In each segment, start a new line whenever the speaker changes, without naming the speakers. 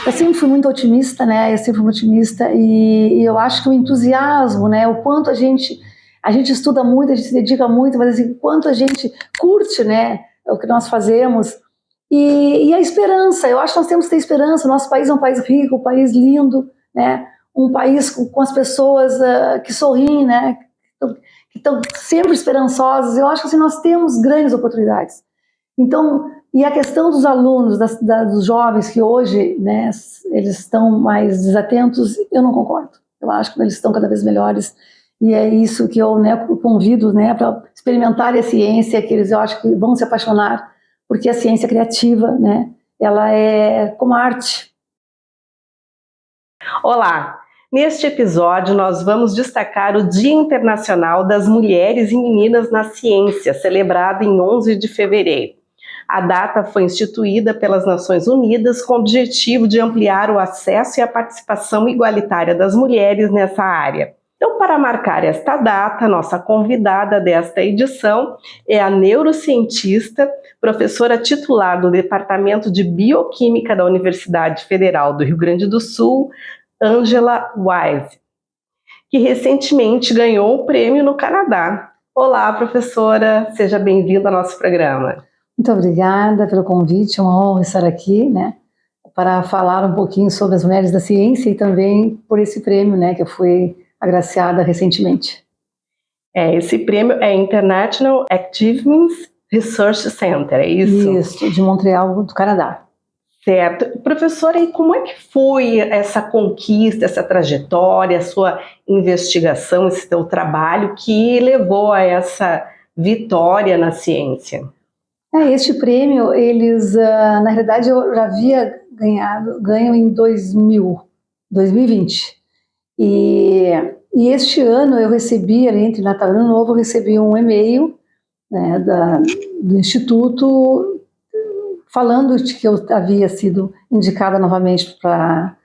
Eu sempre fui muito otimista, né? Eu sempre fui muito otimista e eu acho que o entusiasmo, né? O quanto a gente estuda muito, a gente se dedica muito, mas assim, o quanto a gente curte, né? O que nós fazemos e a esperança. Eu acho que nós temos que ter esperança. O nosso país é um país rico, um país lindo, né? Um país com as pessoas que sorriem, né? Que estão sempre esperançosas. Eu acho que assim, nós temos grandes oportunidades. Então, e a questão dos alunos, dos jovens que hoje, né, eles estão mais desatentos, eu não concordo. Eu acho que eles estão cada vez melhores e é isso que eu, né, convido, né, para experimentarem a ciência, que eu acho que vão se apaixonar, porque a ciência criativa, né, ela é como a arte.
Olá! Neste episódio, nós vamos destacar o Dia Internacional das Mulheres e Meninas na Ciência, celebrado em 11 de fevereiro. A data foi instituída pelas Nações Unidas com o objetivo de ampliar o acesso e a participação igualitária das mulheres nessa área. Então, para marcar esta data, nossa convidada desta edição é a neurocientista, professora titular do Departamento de Bioquímica da Universidade Federal do Rio Grande do Sul, Angela Wise, que recentemente ganhou o prêmio no Canadá. Olá, professora, seja bem-vinda ao nosso programa.
Muito obrigada pelo convite, é uma honra estar aqui, né, para falar um pouquinho sobre as mulheres da ciência e também por esse prêmio, né, que eu fui agraciada recentemente.
Esse prêmio é International Achievements Research Center, é isso?
Isso, de Montreal, do Canadá.
Certo. Professora, e como é que foi essa conquista, essa trajetória, a sua investigação, esse seu trabalho que levou a essa vitória na ciência?
Este prêmio, na realidade, eu já havia ganho em 2020. E este ano eu recebi, entre Natal e Ano Novo, eu recebi um e-mail, né, do Instituto falando de que eu havia sido indicada novamente para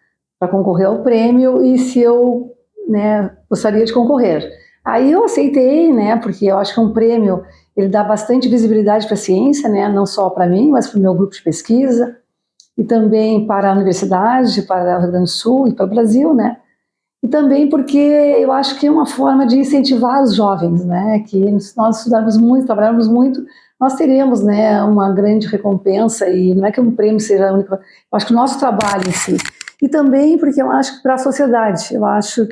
concorrer ao prêmio e se eu, né, gostaria de concorrer. Aí eu aceitei, né, porque eu acho que um prêmio ele dá bastante visibilidade para a ciência, né, não só para mim, mas para o meu grupo de pesquisa e também para a universidade, para o Rio Grande do Sul e para o Brasil, né. E também porque eu acho que é uma forma de incentivar os jovens, né, que se nós estudarmos muito, trabalharmos muito, nós teremos, né, uma grande recompensa e não é que um prêmio seja a única, eu acho que o nosso trabalho em si. E também porque eu acho que para a sociedade, eu acho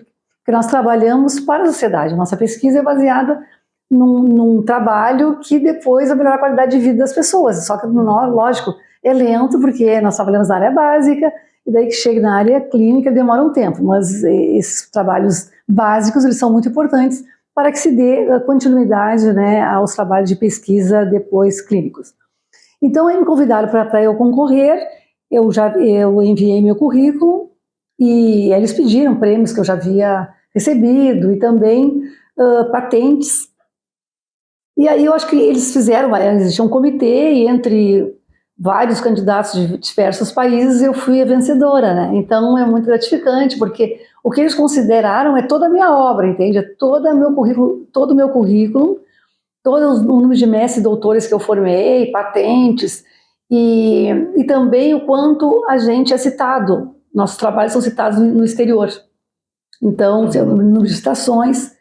que nós trabalhamos para a sociedade, nossa pesquisa é baseada num trabalho que depois vai melhorar a qualidade de vida das pessoas, só que, lógico, é lento porque nós trabalhamos na área básica, e daí que chega na área clínica demora um tempo, mas esses trabalhos básicos eles são muito importantes para que se dê continuidade, né, aos trabalhos de pesquisa depois clínicos. Então aí me convidaram para eu concorrer, eu enviei meu currículo e eles pediram prêmios que eu já havia recebido e também patentes. E aí eu acho que eles existia um comitê e entre vários candidatos de diversos países eu fui a vencedora, né? Então é muito gratificante porque o que eles consideraram é toda a minha obra, entende? É todo o meu currículo, todo o número de mestres e doutores que eu formei, patentes e também o quanto a gente é citado, nossos trabalhos são citados no exterior. Então, o número de citações.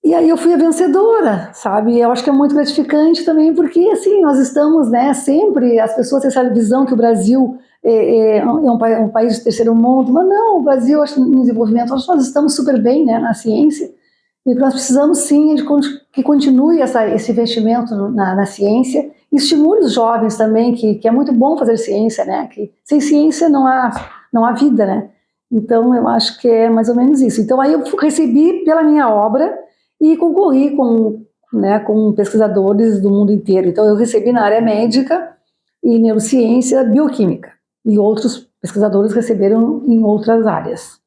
E aí eu fui a vencedora, sabe? Eu acho que é muito gratificante também, porque assim, nós estamos, né, sempre, as pessoas têm essa visão que o Brasil é um país de terceiro mundo, mas não, o Brasil, acho que no desenvolvimento, acho que nós estamos super bem, né, na ciência, e nós precisamos sim de que continue esse investimento na ciência, e estimule os jovens também, que é muito bom fazer ciência, né, que sem ciência não há vida, né, então eu acho que é mais ou menos isso. Então aí eu recebi pela minha obra, e concorri com pesquisadores do mundo inteiro. Então, eu recebi na área médica e neurociência, bioquímica. E outros pesquisadores receberam em outras áreas.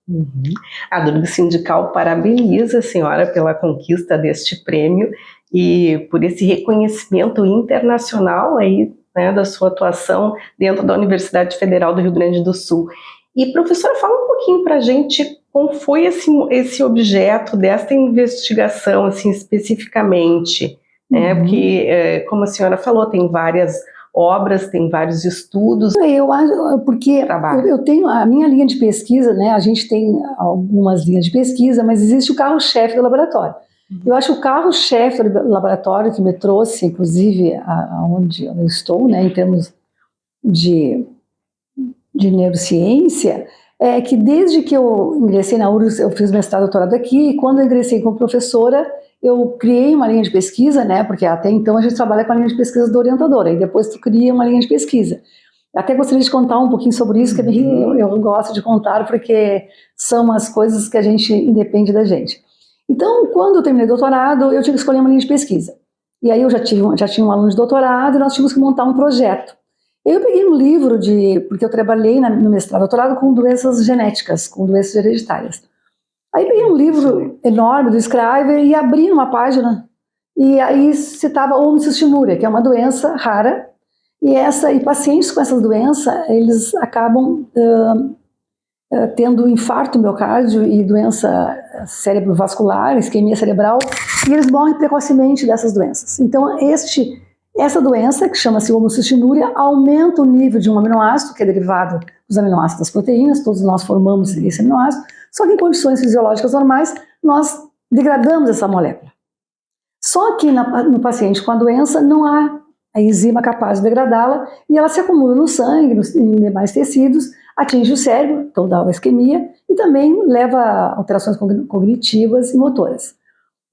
A Druga Sindical parabeniza a senhora pela conquista deste prêmio e por esse reconhecimento internacional aí, né, da sua atuação dentro da Universidade Federal do Rio Grande do Sul. E, professora, fala um pouquinho para a gente como foi esse objeto desta investigação, assim, especificamente, né? Porque, como a senhora falou, tem várias obras, tem vários estudos.
Eu acho, porque eu tenho a minha linha de pesquisa, né? A gente tem algumas linhas de pesquisa, mas existe o carro-chefe do laboratório. Eu acho que o carro-chefe do laboratório que me trouxe, inclusive, aonde eu estou, né, em termos de neurociência, é que desde que eu ingressei na URGS, eu fiz mestrado e doutorado aqui, e quando eu ingressei como professora, eu criei uma linha de pesquisa, né, porque até então a gente trabalha com a linha de pesquisa do orientador, e depois tu cria uma linha de pesquisa. Até gostaria de contar um pouquinho sobre isso, que eu gosto de contar, porque são as coisas que a gente independe da gente. Então, quando eu terminei o doutorado, eu tive que escolher uma linha de pesquisa. E aí eu já tinha um aluno de doutorado, e nós tínhamos que montar um projeto. Eu peguei um livro porque eu trabalhei no mestrado, doutorado com doenças genéticas, com doenças hereditárias. Aí peguei um livro enorme do Scriver e abri numa página, e aí citava homocystinuria, que é uma doença rara, e pacientes com essa doença, eles acabam tendo infarto miocárdio e doença cerebrovascular, isquemia cerebral, e eles morrem precocemente dessas doenças. Então, essa doença, que chama-se homocystinuria, aumenta o nível de um aminoácido, que é derivado dos aminoácidos das proteínas, todos nós formamos esse aminoácido, só que em condições fisiológicas normais, nós degradamos essa molécula. Só que no paciente com a doença não há a enzima capaz de degradá-la, e ela se acumula no sangue, em demais tecidos, atinge o cérebro, então dá uma isquemia, e também leva a alterações cognitivas e motoras.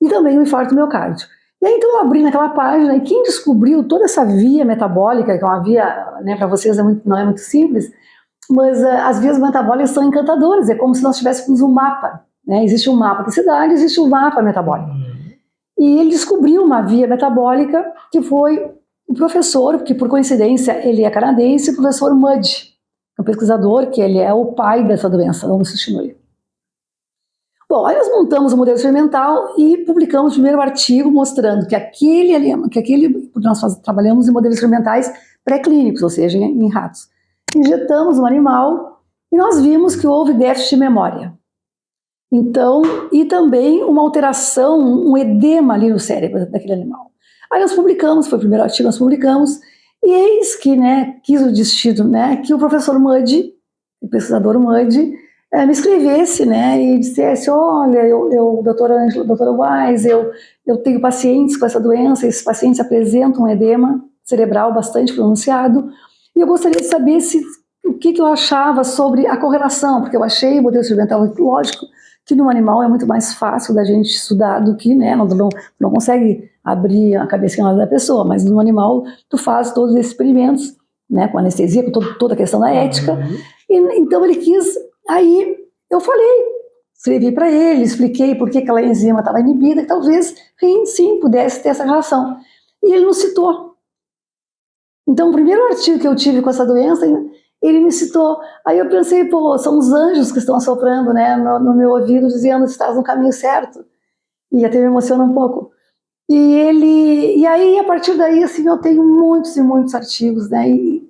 E também o infarto miocárdio. E aí então eu abri naquela página, e quem descobriu toda essa via metabólica, que é uma via, né, para vocês não é muito simples, mas as vias metabólicas são encantadoras, é como se nós tivéssemos um mapa, né? Existe um mapa da cidade, existe um mapa metabólico. E ele descobriu uma via metabólica que foi o professor, que por coincidência ele é canadense, o professor Mudge, um pesquisador que ele é o pai dessa doença, a homocystinuria. Bom, aí nós montamos o modelo experimental e publicamos o primeiro artigo mostrando porque nós trabalhamos em modelos experimentais pré-clínicos, ou seja, em ratos. Injetamos um animal e nós vimos que houve déficit de memória. Então, e também uma alteração, um edema ali no cérebro daquele animal. Aí nós publicamos, foi o primeiro artigo que nós publicamos, e eis que, né, quis o destino, né, que o professor Mudge, o pesquisador Mudge, me escrevesse, né, e dissesse, olha, doutora Ângela, doutora Wise, eu tenho pacientes com essa doença, esses pacientes apresentam um edema cerebral bastante pronunciado, e eu gostaria de saber o que eu achava sobre a correlação, porque eu achei o modelo experimental, lógico, que no animal é muito mais fácil da gente estudar do que, né, não consegue abrir a cabecinha da pessoa, mas no animal tu faz todos esses experimentos, né, com anestesia, com toda a questão da ética, e então ele quis, aí eu falei, escrevi para ele, expliquei por que aquela enzima estava inibida, e talvez, sim, pudesse ter essa relação, e ele não citou. Então o primeiro artigo que eu tive com essa doença, ele me citou. Aí eu pensei, pô, são os anjos que estão assoprando, né, no meu ouvido, dizendo que estás no caminho certo. E até me emociona um pouco. E aí, a partir daí, assim, eu tenho muitos e muitos artigos, né, e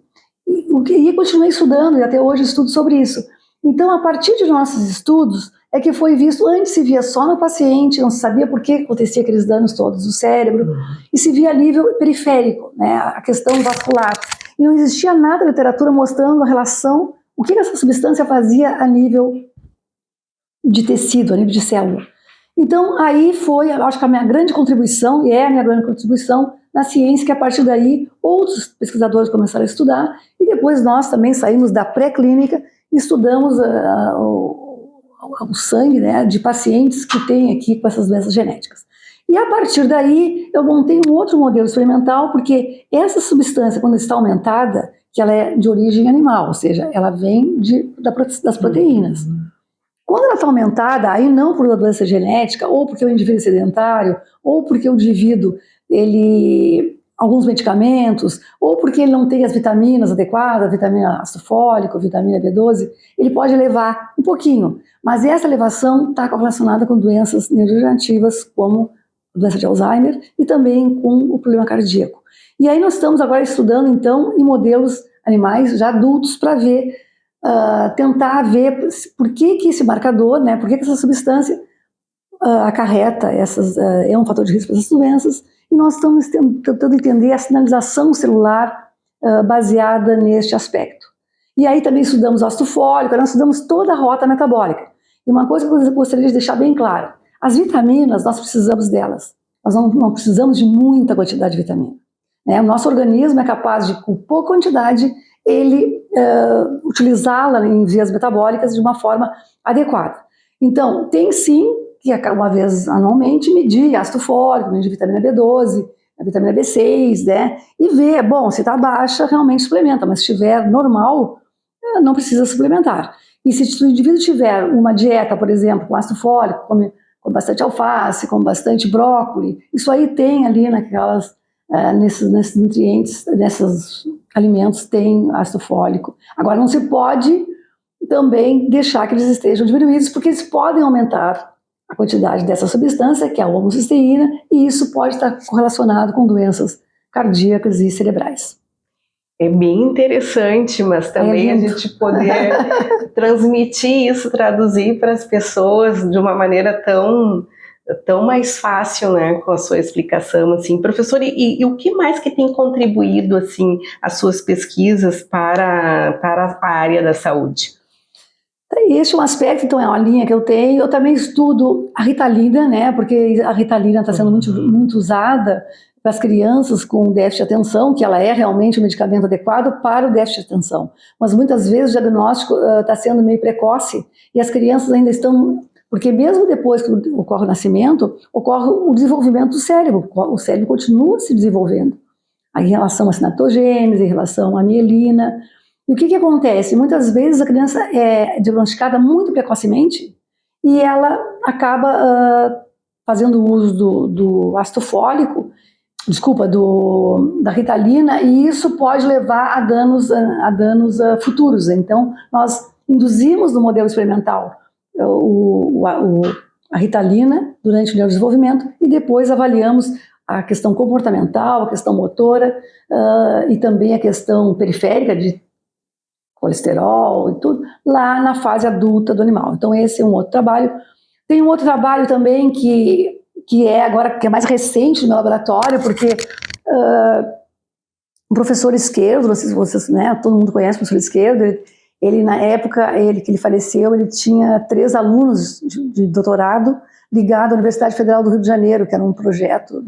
continuei estudando, e até hoje estudo sobre isso. Então, a partir de nossos estudos, é que foi visto, antes se via só no paciente, não se sabia por que acontecia aqueles danos todos no cérebro, e se via a nível periférico, né, a questão vascular. E não existia nada na literatura mostrando a relação, o que essa substância fazia a nível de tecido, a nível de célula. Então, aí foi, eu acho que a minha grande contribuição, e é a minha grande contribuição na ciência, que a partir daí outros pesquisadores começaram a estudar, e depois nós também saímos da pré-clínica e estudamos o sangue, né, de pacientes que têm aqui com essas doenças genéticas. E a partir daí, eu montei um outro modelo experimental, porque essa substância, quando está aumentada, que ela é de origem animal, ou seja, ela vem das proteínas. Quando ela está aumentada, aí não por uma doença genética, ou porque o indivíduo é sedentário, ou porque o indivíduo, alguns medicamentos, ou porque ele não tem as vitaminas adequadas, vitamina ácido fólico, vitamina B12, ele pode elevar um pouquinho. Mas essa elevação está relacionada com doenças neurodegenerativas, como doença de Alzheimer, e também com o problema cardíaco. E aí nós estamos agora estudando, então, em modelos animais já adultos para ver, tentar ver por que esse marcador, né, por que essa substância acarreta é um fator de risco para essas doenças, e nós estamos tentando entender a sinalização celular baseada neste aspecto. E aí também estudamos ácido fólico, nós estudamos toda a rota metabólica. E uma coisa que eu gostaria de deixar bem claro, as vitaminas, nós precisamos delas. Nós não precisamos de muita quantidade de vitamina. O nosso organismo é capaz de, com pouca quantidade, ele utilizá-la em vias metabólicas de uma forma adequada. Então, tem sim que uma vez anualmente medir ácido fólico, medir vitamina B12, a vitamina B6, né? E ver, bom, se está baixa, realmente suplementa, mas se estiver normal, não precisa suplementar. E se o indivíduo tiver uma dieta, por exemplo, com ácido fólico, come bastante alface, come bastante brócolis, isso aí tem ali nesses nutrientes, nesses alimentos, tem ácido fólico. Agora, não se pode também deixar que eles estejam diminuídos, porque eles podem aumentar a quantidade dessa substância, que é a homocisteína, e isso pode estar correlacionado com doenças cardíacas e cerebrais.
É bem interessante, mas também a gente poder transmitir isso, traduzir para as pessoas de uma maneira tão mais fácil, né, com a sua explicação, assim. Professor, e o que mais que tem contribuído, assim, as suas pesquisas para a área da saúde?
Esse é um aspecto, então é uma linha que eu tenho. Eu também estudo a Ritalina, né, porque a Ritalina está sendo muito usada para as crianças com déficit de atenção, que ela é realmente um medicamento adequado para o déficit de atenção. Mas muitas vezes o diagnóstico está sendo meio precoce e as crianças ainda estão... Porque mesmo depois que ocorre o nascimento, ocorre o desenvolvimento do cérebro. O cérebro continua se desenvolvendo. Aí, em relação à sinaptogênese, em relação à mielina. E o que acontece? Muitas vezes a criança é diagnosticada muito precocemente e ela acaba fazendo uso do ácido fólico, da Ritalina, e isso pode levar a danos futuros. Então, nós induzimos no modelo experimental a Ritalina durante o neurodesenvolvimento e depois avaliamos a questão comportamental, a questão motora e também a questão periférica de colesterol e tudo, lá na fase adulta do animal. Então esse é um outro trabalho. Tem um outro trabalho também que é mais recente no meu laboratório, porque o professor Esquerdo, não sei se vocês, né, todo mundo conhece o professor Esquerdo, ele na época que ele faleceu, ele tinha 3 alunos de doutorado ligados à Universidade Federal do Rio de Janeiro, que era um projeto.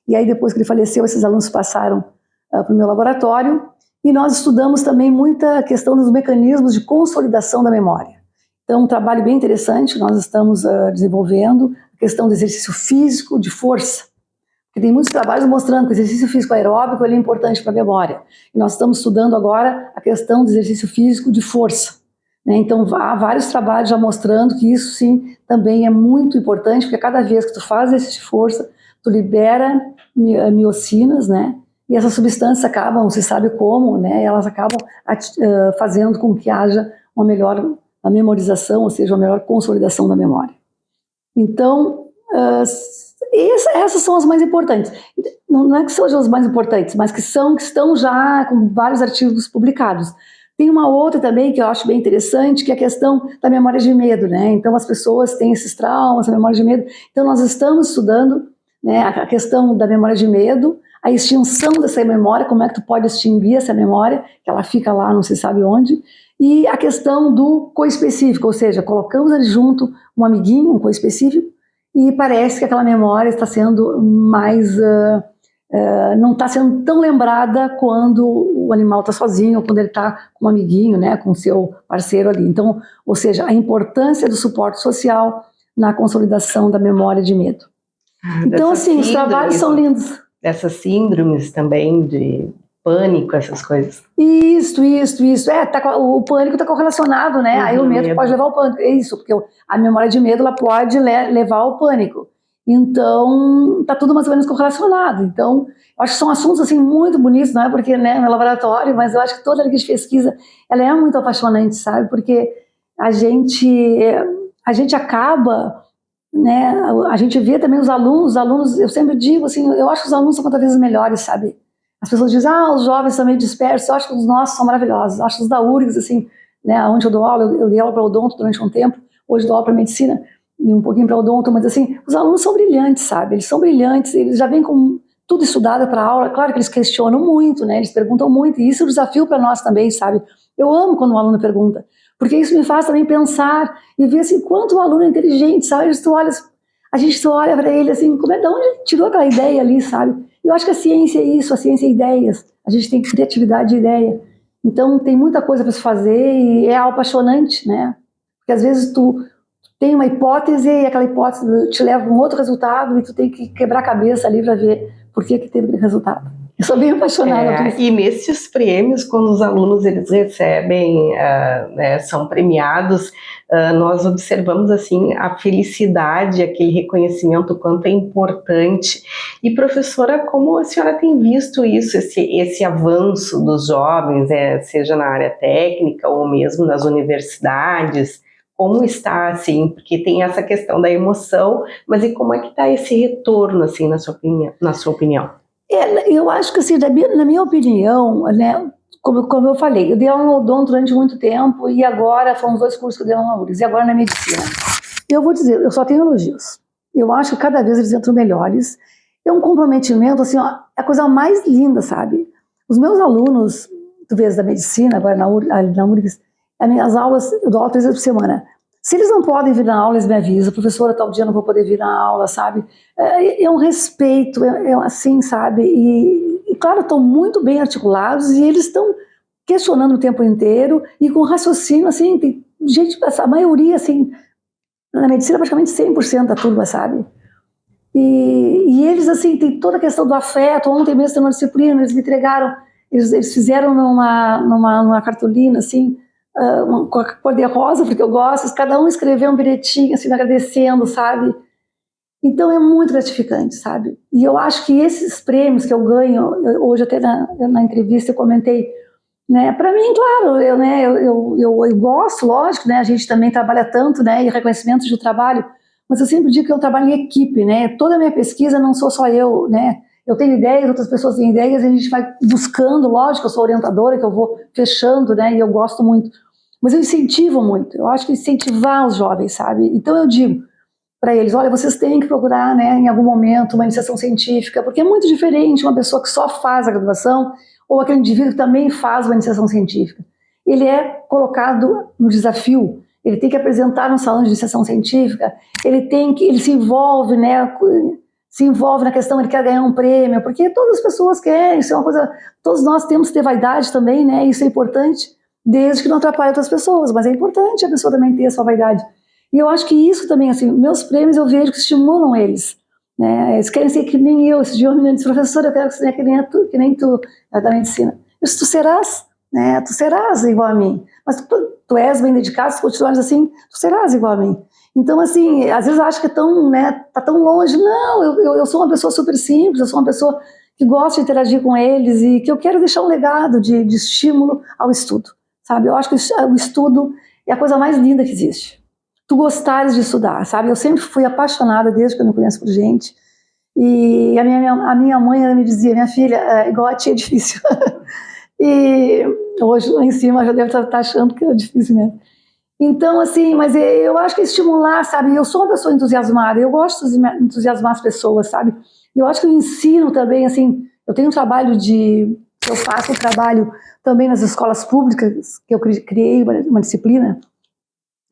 E aí depois que ele faleceu, esses alunos passaram para o meu laboratório. E nós estudamos também muita questão dos mecanismos de consolidação da memória. Então, um trabalho bem interessante, nós estamos desenvolvendo a questão do exercício físico de força. Porque tem muitos trabalhos mostrando que o exercício físico aeróbico ele é importante para a memória. E nós estamos estudando agora a questão do exercício físico de força. Então, há vários trabalhos já mostrando que isso, sim, também é muito importante, porque cada vez que tu faz exercício de força, tu libera miocinas, né? E essas substâncias acabam, não se sabe como, né, elas acabam fazendo com que haja uma melhor memorização, ou seja, uma melhor consolidação da memória. Então, essas são as mais importantes. Não é que sejam as mais importantes, mas que estão já com vários artigos publicados. Tem uma outra também que eu acho bem interessante, que é a questão da memória de medo, né? Então, as pessoas têm esses traumas, a memória de medo. Então, nós estamos estudando, né, a questão da memória de medo, a extinção dessa memória, como é que tu pode extinguir essa memória, que ela fica lá, não se sabe onde, e a questão do coespecífico, ou seja, colocamos ali junto um amiguinho, um coespecífico, e parece que aquela memória está sendo mais, não está sendo tão lembrada quando o animal está sozinho, ou quando ele está com um amiguinho, né, com o seu parceiro ali. Então, ou seja, a importância do suporte social na consolidação da memória de medo. Então, assim, os trabalhos são lindos.
Dessas síndromes também, de pânico, essas coisas.
Isso. O pânico está correlacionado, né? Aí o medo pode levar ao pânico. É isso, porque a memória de medo ela pode levar ao pânico. Então, está tudo mais ou menos correlacionado. Então, eu acho que são assuntos assim, muito bonitos, não é porque né, no laboratório, mas eu acho que toda a linha de pesquisa ela é muito apaixonante, sabe? Porque a gente acaba... Né, a gente vê também os alunos, eu sempre digo assim, eu acho que os alunos são cada vez melhores, sabe? As pessoas dizem, os jovens são meio dispersos, eu acho que os nossos são maravilhosos, eu acho que os da URGS, assim, né, onde eu dou aula, eu dei aula para odonto durante um tempo, hoje dou aula para medicina, e um pouquinho para odonto, mas assim, os alunos são brilhantes, sabe? Eles são brilhantes, eles já vêm com tudo estudado para a aula. Claro que eles questionam muito, né? Eles perguntam muito, e isso é um desafio para nós também, sabe? Eu amo quando um aluno pergunta, porque isso me faz também pensar e ver assim, quanto o aluno é inteligente, sabe? A gente só olha para ele assim, como é, de onde ele tirou aquela ideia ali, sabe? Eu acho que a ciência é isso, a ciência é ideias, a gente tem criatividade de ideia. Então tem muita coisa para se fazer e é apaixonante, né? Porque às vezes tu tem uma hipótese e aquela hipótese te leva a um outro resultado e tu tem que quebrar a cabeça ali para ver por que teve aquele resultado. Eu sou bem apaixonada por isso.
E nesses prêmios, quando os alunos eles recebem, né, são premiados, nós observamos assim a felicidade, aquele reconhecimento, o quanto é importante. E professora, como a senhora tem visto isso, esse avanço dos jovens, seja na área técnica ou mesmo nas universidades? Como está, assim, porque tem essa questão da emoção, mas e como é que está esse retorno, assim, na sua opinião?
Eu acho que, assim, na minha opinião, né, como eu falei, eu dei aula no odonto durante muito tempo e agora foram os 2 cursos que eu dei aula na URGS, e agora na medicina. Eu vou dizer, eu só tenho elogios. Eu acho que cada vez eles entram melhores. É um comprometimento, assim, ó, é a coisa mais linda, sabe? Os meus alunos, tu vês, da medicina, agora na URGS, as minhas aulas, eu dou aula 3 vezes por semana. Se eles não podem vir na aula, eles me avisam, professora, tal dia eu não vou poder vir na aula, sabe? É um respeito, assim, sabe? E claro, estão muito bem articulados e eles estão questionando o tempo inteiro e com raciocínio, assim, tem gente, a maioria, assim, na medicina praticamente 100% da turma, sabe? E eles, assim, tem toda a questão do afeto. Ontem mesmo tem uma disciplina, eles me entregaram, eles fizeram numa cartolina, assim, com a cor de rosa, porque eu gosto, cada um escreveu um bilhetinho, assim, agradecendo, sabe? Então é muito gratificante, sabe? E eu acho que esses prêmios que eu ganho, hoje até na entrevista eu comentei, né? Para mim, claro, eu gosto, lógico, né? A gente também trabalha tanto, né? E reconhecimento de trabalho, mas eu sempre digo que eu trabalho em equipe, né? Toda a minha pesquisa não sou só eu, né? Eu tenho ideias, outras pessoas têm ideias, e a gente vai buscando, lógico, eu sou orientadora, que eu vou fechando, né? E eu gosto muito. Mas eu incentivo muito, eu acho que incentivar os jovens, sabe? Então eu digo para eles, olha, vocês têm que procurar, né, em algum momento, uma iniciação científica, porque é muito diferente uma pessoa que só faz a graduação ou aquele indivíduo que também faz uma iniciação científica. Ele é colocado no desafio, ele tem que apresentar no salão de iniciação científica, ele se envolve, né, na questão, ele quer ganhar um prêmio, porque todas as pessoas querem, isso é uma coisa, todos nós temos que ter vaidade também, né, isso é importante, desde que não atrapalhe outras pessoas, mas é importante a pessoa também ter a sua vaidade. E eu acho que isso também, assim, meus prêmios eu vejo que estimulam eles, né? Eles querem ser que nem eu. Esse dia um menino disse, professora, eu quero ser que nem tu da medicina. Eu disse, tu serás, né? Tu serás igual a mim. Mas tu és bem dedicado, se continuares assim, tu serás igual a mim. Então, assim, às vezes eu acho que tá tão longe. Não, eu sou uma pessoa super simples, eu sou uma pessoa que gosta de interagir com eles e que eu quero deixar um legado de estímulo ao estudo, sabe? Eu acho que o estudo é a coisa mais linda que existe. Tu gostares de estudar, sabe? Eu sempre fui apaixonada desde que eu me conheço por gente. E a minha mãe, ela me dizia, minha filha, igual a tia é difícil. E hoje lá em cima já deve estar achando que é difícil mesmo. Então, assim, mas eu acho que estimular, sabe? Eu sou uma pessoa entusiasmada, eu gosto de entusiasmar as pessoas, sabe? E eu acho que o ensino também, assim, eu tenho um trabalho eu faço um trabalho também nas escolas públicas, que eu criei uma disciplina,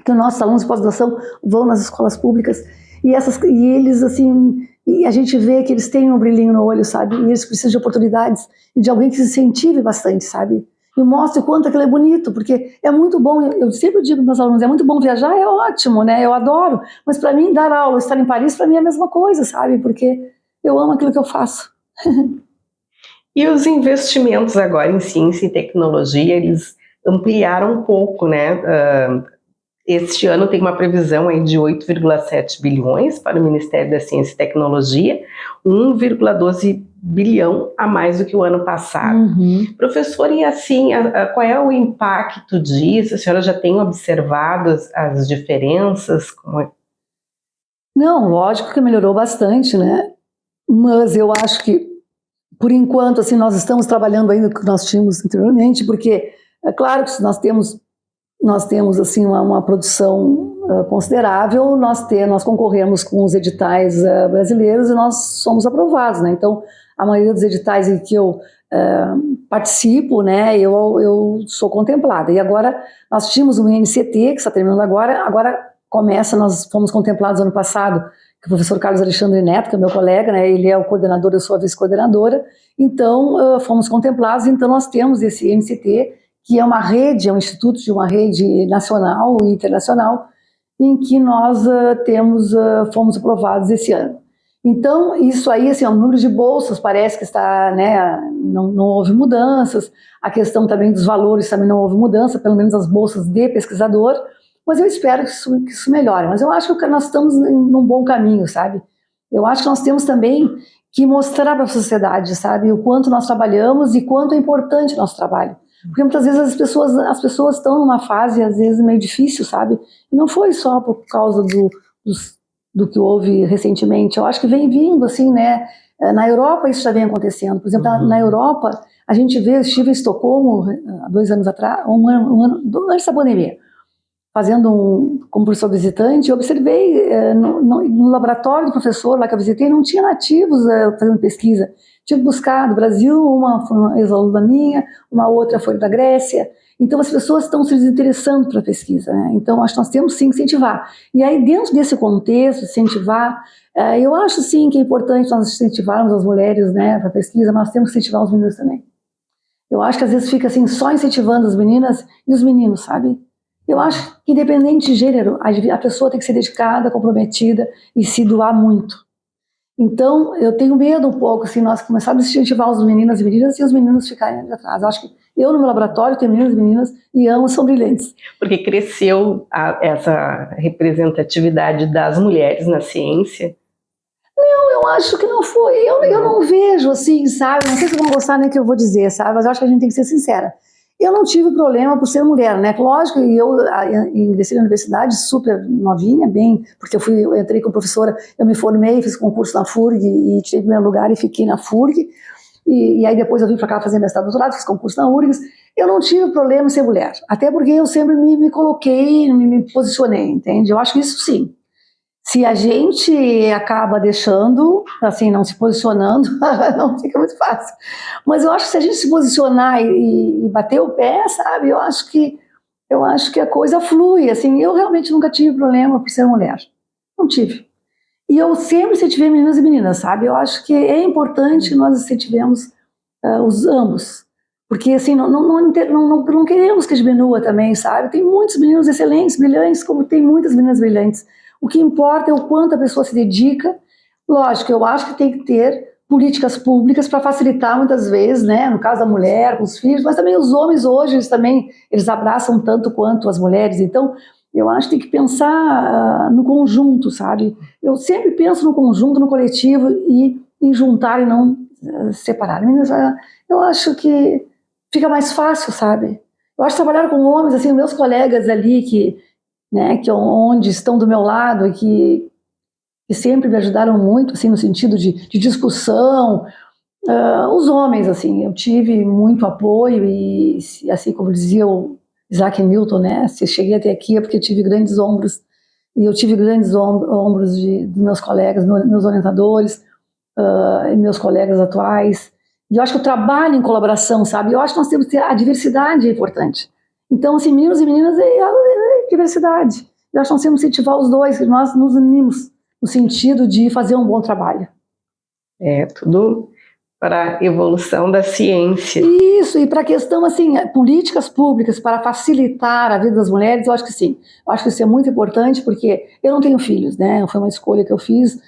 que os nossos alunos de pós-graduação vão nas escolas públicas e eles, assim, e a gente vê que eles têm um brilhinho no olho, sabe? E eles precisam de oportunidades e de alguém que se incentive bastante, sabe? E mostre o quanto aquilo é bonito, porque é muito bom, eu sempre digo para meus alunos, é muito bom viajar, é ótimo, né? Eu adoro, mas para mim dar aula, estar em Paris, para mim é a mesma coisa, sabe? Porque eu amo aquilo que eu faço.
E os investimentos agora em ciência e tecnologia, eles ampliaram um pouco, né? Este ano tem uma previsão aí de 8,7 bilhões para o Ministério da Ciência e Tecnologia, 1,12 bilhão a mais do que o ano passado. Professor, e assim, qual é o impacto disso? A senhora já tem observado as diferenças?
Não, lógico que melhorou bastante, né? Mas eu acho que, por enquanto, assim, nós estamos trabalhando ainda com o que nós tínhamos anteriormente, porque é claro que nós temos assim uma produção considerável, nós concorremos com os editais brasileiros e nós somos aprovados, né? Então, a maioria dos editais em que eu participo, né, eu sou contemplada. E agora, nós tínhamos um INCT, que está terminando agora começa, nós fomos contemplados ano passado, que o professor Carlos Alexandre Neto, que é meu colega, né, ele é o coordenador, eu sou a vice-coordenadora, então fomos contemplados, então nós temos esse INCT, que é uma rede, é um instituto de uma rede nacional e internacional, em que nós fomos aprovados esse ano. Então, isso aí, assim, o número de bolsas parece que está, né, não houve mudanças, a questão também dos valores também não houve mudança, pelo menos as bolsas de pesquisador, mas eu espero que isso melhore. Mas eu acho que nós estamos num bom caminho, sabe? Eu acho que nós temos também que mostrar para a sociedade, sabe, o quanto nós trabalhamos e quanto é importante o nosso trabalho. Porque muitas vezes as pessoas estão numa fase, às vezes, meio difícil, sabe? E não foi só por causa do que houve recentemente. Eu acho que vem vindo, assim, né? Na Europa isso já vem acontecendo. Por exemplo, na Europa, a gente vê, eu estive em Estocolmo há 2 anos atrás, um ano antes da pandemia, como professor visitante, eu observei no laboratório do professor lá que eu visitei, não tinha nativos fazendo pesquisa. Tive que buscar do Brasil, uma foi uma ex-aluna minha, uma outra foi da Grécia. Então as pessoas estão se desinteressando para a pesquisa, né? Então acho que nós temos sim que incentivar. E aí dentro desse contexto, incentivar, eu acho sim que é importante nós incentivarmos as mulheres, né, para a pesquisa, mas nós temos que incentivar os meninos também. Eu acho que às vezes fica assim só incentivando as meninas e os meninos, sabe? Eu acho que independente de gênero, a pessoa tem que ser dedicada, comprometida e se doar muito. Então, eu tenho medo um pouco, assim, nós começarmos a incentivar os meninos e meninas e os meninos ficarem ali atrás. Eu acho que eu, no meu laboratório, tenho meninos e meninas e ambos são brilhantes.
Porque cresceu essa representatividade das mulheres na ciência?
Não, eu acho que não foi. Eu não vejo, assim, sabe? Não sei se vão gostar nem o que eu vou dizer, sabe? Mas eu acho que a gente tem que ser sincera. Eu não tive problema por ser mulher, né? Lógico, eu ingressei na universidade super novinha, porque eu entrei como professora, eu me formei, fiz concurso na FURG e tirei primeiro lugar e fiquei na FURG. E aí depois eu vim para cá fazer mestrado e doutorado, fiz concurso na URGS. Eu não tive problema em ser mulher, até porque eu sempre me coloquei, me posicionei, entende? Eu acho que isso sim. Se a gente acaba deixando, assim, não se posicionando, não fica muito fácil. Mas eu acho que se a gente se posicionar e bater o pé, sabe, eu acho que a coisa flui, assim. Eu realmente nunca tive problema por ser mulher. Não tive. E eu sempre incentivei meninos e meninas, sabe? Eu acho que é importante que nós incentivemos os ambos. Porque, assim, não queremos que diminua também, sabe? Tem muitos meninos excelentes, brilhantes, como tem muitas meninas brilhantes. O que importa é o quanto a pessoa se dedica. Lógico, eu acho que tem que ter políticas públicas para facilitar muitas vezes, né, no caso da mulher, com os filhos, mas também os homens hoje, eles abraçam tanto quanto as mulheres. Então, eu acho que tem que pensar no conjunto, sabe? Eu sempre penso no conjunto, no coletivo e em juntar e não separar. Meninas, eu acho que fica mais fácil, sabe? Eu acho que trabalhar com homens, assim, meus colegas ali que onde estão do meu lado e que sempre me ajudaram muito, assim, no sentido de discussão. Os homens, assim, eu tive muito apoio e, assim como dizia o Isaac Newton, né, se eu cheguei até aqui é porque eu tive grandes ombros, e eu tive grandes ombros dos meus colegas, meus orientadores, e meus colegas atuais. E eu acho que o trabalho em colaboração, sabe? Eu acho que nós temos que ter a diversidade é importante. Então, assim, meninos e meninas é diversidade. Eu acho que nós temos que incentivar os dois, que nós nos unimos no sentido de fazer um bom trabalho.
Tudo para a evolução da ciência.
Isso, e para a questão, assim, políticas públicas para facilitar a vida das mulheres, eu acho que sim. Eu acho que isso é muito importante, porque eu não tenho filhos, né? Foi uma escolha que eu fiz,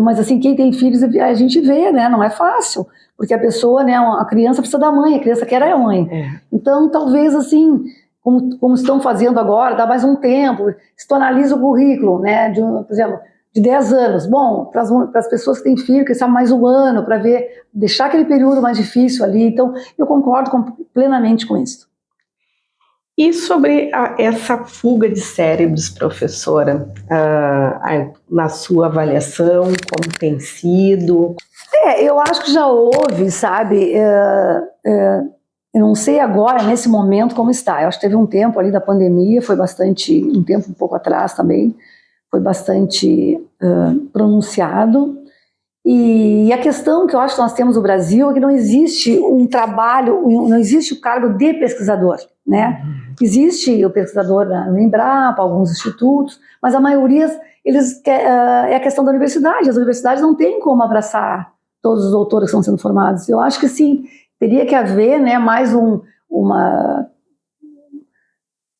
mas, assim, quem tem filhos, a gente vê, né? Não é fácil. Porque a pessoa, né, a criança precisa da mãe, a criança quer a mãe. Então, talvez, assim, como estão fazendo agora, dá mais um tempo, se tu analisa o currículo, né, por exemplo, de 10 anos, bom, para as pessoas que têm filho, que sabem mais um ano, para deixar aquele período mais difícil ali. Então, eu concordo plenamente com isso.
E sobre essa fuga de cérebros, professora, na sua avaliação, como tem sido?
Eu acho que já houve, sabe, Eu não sei agora, nesse momento, como está. Eu acho que teve um tempo ali da pandemia, foi bastante, um tempo um pouco atrás também, foi bastante pronunciado. E a questão que eu acho que nós temos no Brasil é que não existe um trabalho, não existe o cargo de pesquisador, né? Existe o pesquisador no Embrapa, alguns institutos, mas a maioria, é a questão da universidade. As universidades não têm como abraçar todos os doutores que estão sendo formados. Eu acho que sim, teria que haver, né, mais uma...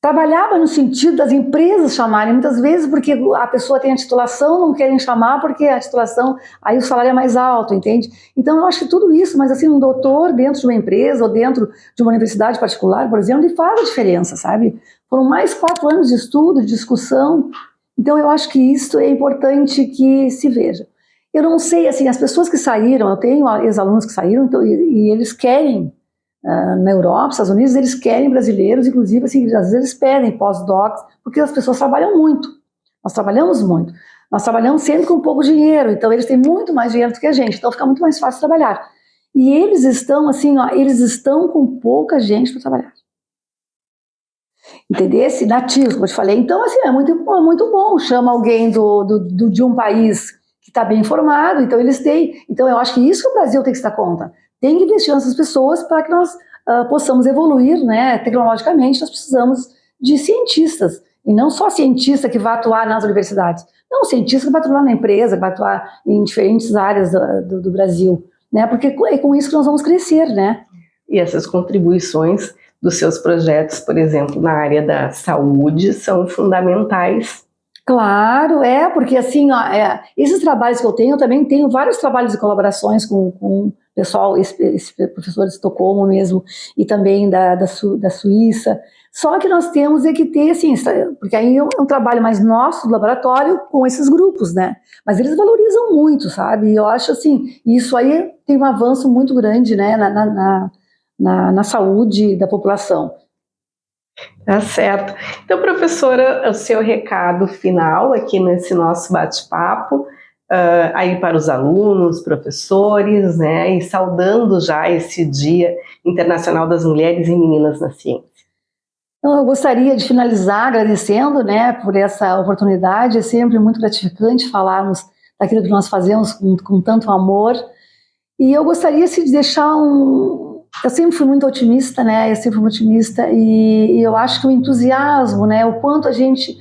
Trabalhava no sentido das empresas chamarem, muitas vezes porque a pessoa tem a titulação, não querem chamar porque a titulação, aí o salário é mais alto, entende? Então eu acho que tudo isso, mas assim, um doutor dentro de uma empresa ou dentro de uma universidade particular, por exemplo, ele faz a diferença, sabe? Foram mais 4 anos de estudo, de discussão, então eu acho que isso é importante que se veja. Eu não sei, assim, as pessoas que saíram, eu tenho ex-alunos que saíram então, e eles querem, na Europa, nos Estados Unidos, eles querem brasileiros, inclusive, assim, às vezes eles pedem pós-docs, porque as pessoas trabalham muito. Nós trabalhamos muito. Nós trabalhamos sempre com pouco dinheiro, então eles têm muito mais dinheiro do que a gente, então fica muito mais fácil trabalhar. E eles estão, assim, ó, eles estão com pouca gente para trabalhar. Entendeu? Nativos, como eu te falei. Então, assim, é muito bom. Chama alguém de um país que está bem informado, então eles têm. Então, eu acho que isso que o Brasil tem que se dar conta. Tem que investir nessas pessoas para que nós possamos evoluir, né? Tecnologicamente, nós precisamos de cientistas. E não só cientista que vai atuar nas universidades. Não, cientista que vai atuar na empresa, que vai atuar em diferentes áreas do Brasil. Né? Porque é com isso que nós vamos crescer, né?
E essas contribuições dos seus projetos, por exemplo, na área da saúde, são fundamentais.
Claro, porque assim, ó, esses trabalhos que eu também tenho vários trabalhos de colaborações com o pessoal, esse professor de Estocolmo mesmo, e também da Suíça. Só que nós temos que ter, assim, porque aí é um trabalho mais nosso, do laboratório, com esses grupos, né? Mas eles valorizam muito, sabe? E eu acho assim, isso aí tem um avanço muito grande, né, na saúde da população.
Tá certo. Então, professora, o seu recado final aqui nesse nosso bate-papo, aí para os alunos, professores, né, e saudando já esse Dia Internacional das Mulheres e Meninas na Ciência.
Então, eu gostaria de finalizar agradecendo, né, por essa oportunidade. É sempre muito gratificante falarmos daquilo que nós fazemos com tanto amor. E eu gostaria assim, de deixar Eu sempre fui muito otimista, né? Eu sempre fui muito otimista e eu acho que o entusiasmo, né? O quanto a gente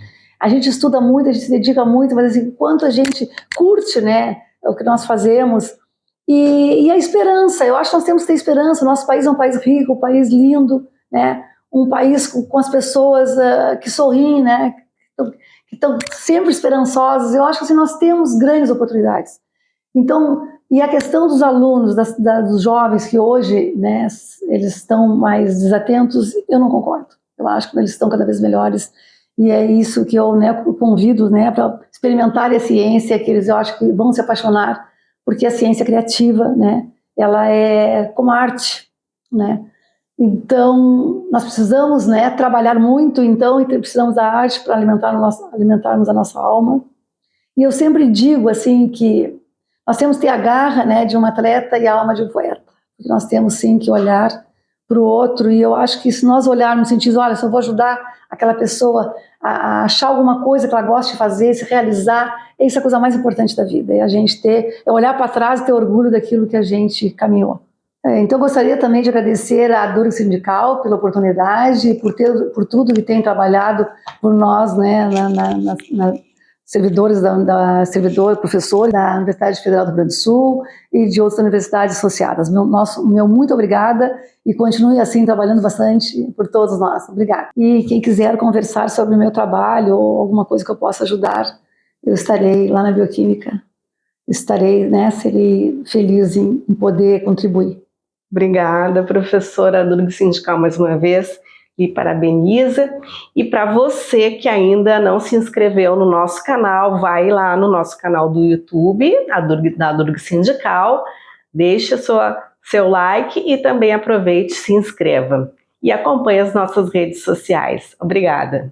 estuda muito, a gente se dedica muito, mas assim, o quanto a gente curte, né? O que nós fazemos e a esperança. Eu acho que nós temos que ter esperança. O nosso país é um país rico, um país lindo, né? Um país com as pessoas que sorriem, né? Que estão sempre esperançosas. Eu acho que assim, nós temos grandes oportunidades. Então, e a questão dos alunos, dos jovens que hoje, né, eles estão mais desatentos, eu não concordo. Eu acho que eles estão cada vez melhores e é isso que eu, né, convido, né, para experimentarem a ciência, que eu acho que vão se apaixonar, porque a ciência criativa, né, ela é como arte, né. Então, nós precisamos, né, trabalhar muito, então, e precisamos da arte para alimentarmos a nossa alma. E eu sempre digo, assim, que nós temos que ter a garra, né, de um atleta e a alma de um poeta. Nós temos, sim, que olhar para o outro, e eu acho que se nós olharmos no sentido, olha, se eu vou ajudar aquela pessoa a achar alguma coisa que ela gosta de fazer, se realizar, essa é a coisa mais importante da vida, é a gente olhar para trás e ter orgulho daquilo que a gente caminhou. Então, eu gostaria também de agradecer à Durga Sindical pela oportunidade, por tudo que tem trabalhado por nós, né, servidores professores da Universidade Federal do Rio Grande do Sul e de outras universidades associadas. Meu muito obrigada e continue assim trabalhando bastante por todos nós. Obrigada. E quem quiser conversar sobre o meu trabalho ou alguma coisa que eu possa ajudar, eu estarei lá na Bioquímica. Serei feliz em poder contribuir.
Obrigada, professora Durga Sindical, mais uma vez. E parabeniza. E para você que ainda não se inscreveu no nosso canal, vai lá no nosso canal do YouTube, da Durga Sindical, deixa seu like e também aproveite e se inscreva. E acompanhe as nossas redes sociais. Obrigada.